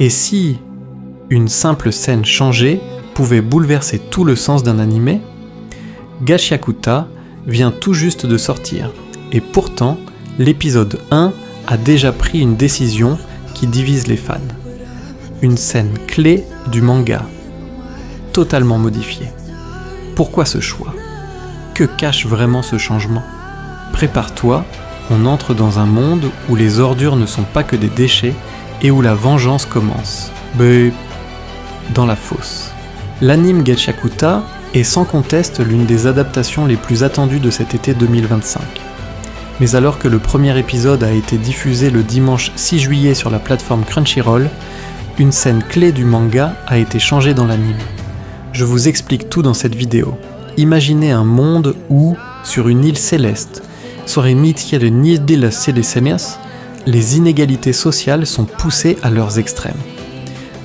Et si une simple scène changée pouvait bouleverser tout le sens d'un animé, Gachiakuta vient tout juste de sortir, et pourtant, l'épisode 1 a déjà pris une décision qui divise les fans. Une scène clé du manga, totalement modifiée. Pourquoi ce choix? Que cache vraiment ce changement? Prépare-toi, on entre dans un monde où les ordures ne sont pas que des déchets et où la vengeance commence. Dans la fosse. L'anime Gachiakuta est sans conteste l'une des adaptations les plus attendues de cet été 2025. Mais alors que le premier épisode a été diffusé le dimanche 6 juillet sur la plateforme Crunchyroll, une scène clé du manga a été changée dans l'anime. Je vous explique tout dans cette vidéo. Imaginez un monde où, sur une île céleste, les inégalités sociales sont poussées à leurs extrêmes.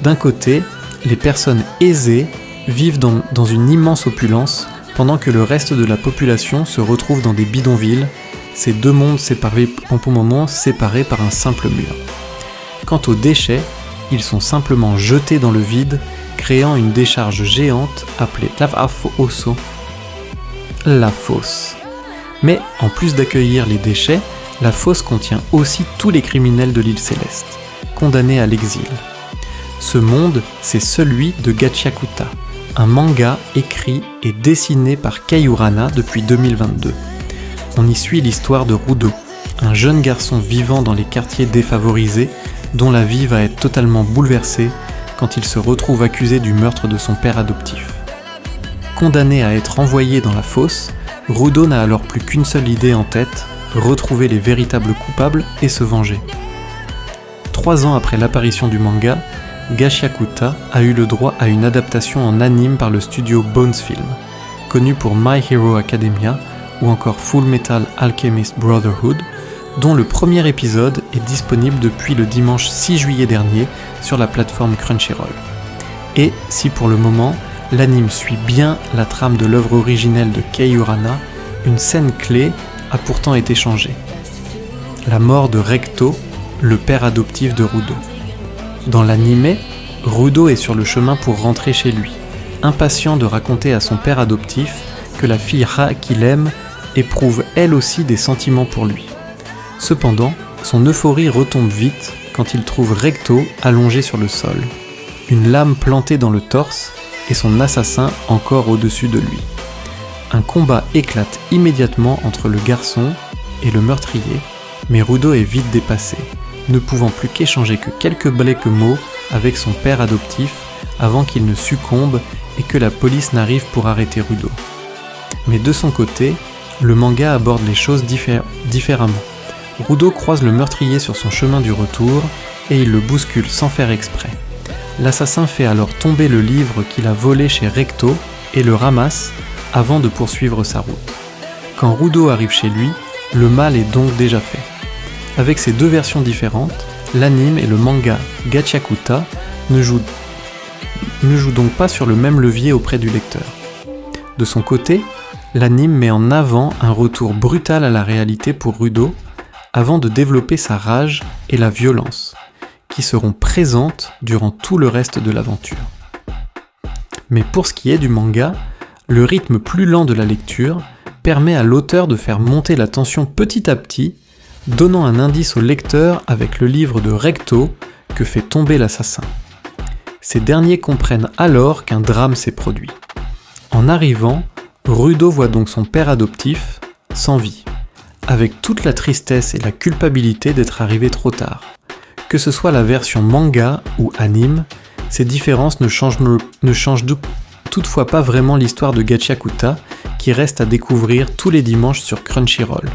D'un côté, les personnes aisées vivent dans une immense opulence, pendant que le reste de la population se retrouve dans des bidonvilles, ces deux mondes séparés par un simple mur. Quant aux déchets, ils sont simplement jetés dans le vide, créant une décharge géante appelée la fosse. Mais en plus d'accueillir les déchets, la fosse contient aussi tous les criminels de l'île céleste, condamnés à l'exil. Ce monde, c'est celui de Gachiakuta, un manga écrit et dessiné par Kei Urana depuis 2022. On y suit l'histoire de Rudo, un jeune garçon vivant dans les quartiers défavorisés, dont la vie va être totalement bouleversée quand il se retrouve accusé du meurtre de son père adoptif. Condamné à être envoyé dans la fosse, Rudo n'a alors plus qu'une seule idée en tête, retrouver les véritables coupables et se venger. 3 ans après l'apparition du manga, Gachiakuta a eu le droit à une adaptation en anime par le studio Bones Film, connu pour My Hero Academia ou encore Full Metal Alchemist Brotherhood, dont le premier épisode est disponible depuis le dimanche 6 juillet dernier sur la plateforme Crunchyroll. Et si pour le moment, l'anime suit bien la trame de l'œuvre originelle de Kei Urana, une scène clé a pourtant été changée. La mort de Recto, le père adoptif de Rudo. Dans l'anime, Rudo est sur le chemin pour rentrer chez lui, impatient de raconter à son père adoptif que la fille Ra qu'il aime éprouve elle aussi des sentiments pour lui. Cependant, son euphorie retombe vite quand il trouve Recto allongé sur le sol, une lame plantée dans le torse et son assassin encore au-dessus de lui. Un combat éclate immédiatement entre le garçon et le meurtrier, mais Rudo est vite dépassé, ne pouvant plus qu'échanger que quelques mots avec son père adoptif avant qu'il ne succombe et que la police n'arrive pour arrêter Rudo. Mais de son côté, le manga aborde les choses différemment. Rudo croise le meurtrier sur son chemin du retour et il le bouscule sans faire exprès. L'assassin fait alors tomber le livre qu'il a volé chez Recto et le ramasse avant de poursuivre sa route. Quand Rudo arrive chez lui, le mal est donc déjà fait. Avec ces deux versions différentes, l'anime et le manga Gachiakuta ne jouent donc pas sur le même levier auprès du lecteur. De son côté, l'anime met en avant un retour brutal à la réalité pour Rudo, avant de développer sa rage et la violence, qui seront présentes durant tout le reste de l'aventure. Mais pour ce qui est du manga, le rythme plus lent de la lecture permet à l'auteur de faire monter la tension petit à petit, donnant un indice au lecteur avec le livre de Recto que fait tomber l'assassin. Ces derniers comprennent alors qu'un drame s'est produit. En arrivant, Rudo voit donc son père adoptif sans vie, avec toute la tristesse et la culpabilité d'être arrivé trop tard. Que ce soit la version manga ou anime, ces différences ne changent toutefois pas vraiment l'histoire de Gachiakuta, qui reste à découvrir tous les dimanches sur Crunchyroll.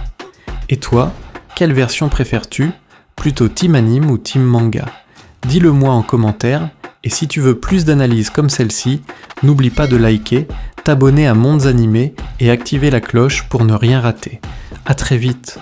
Et toi, quelle version préfères-tu? Plutôt team anime ou team manga? Dis-le moi en commentaire, et si tu veux plus d'analyses comme celle-ci, n'oublie pas de liker, t'abonner à Mondes Animés et activer la cloche pour ne rien rater. À très vite.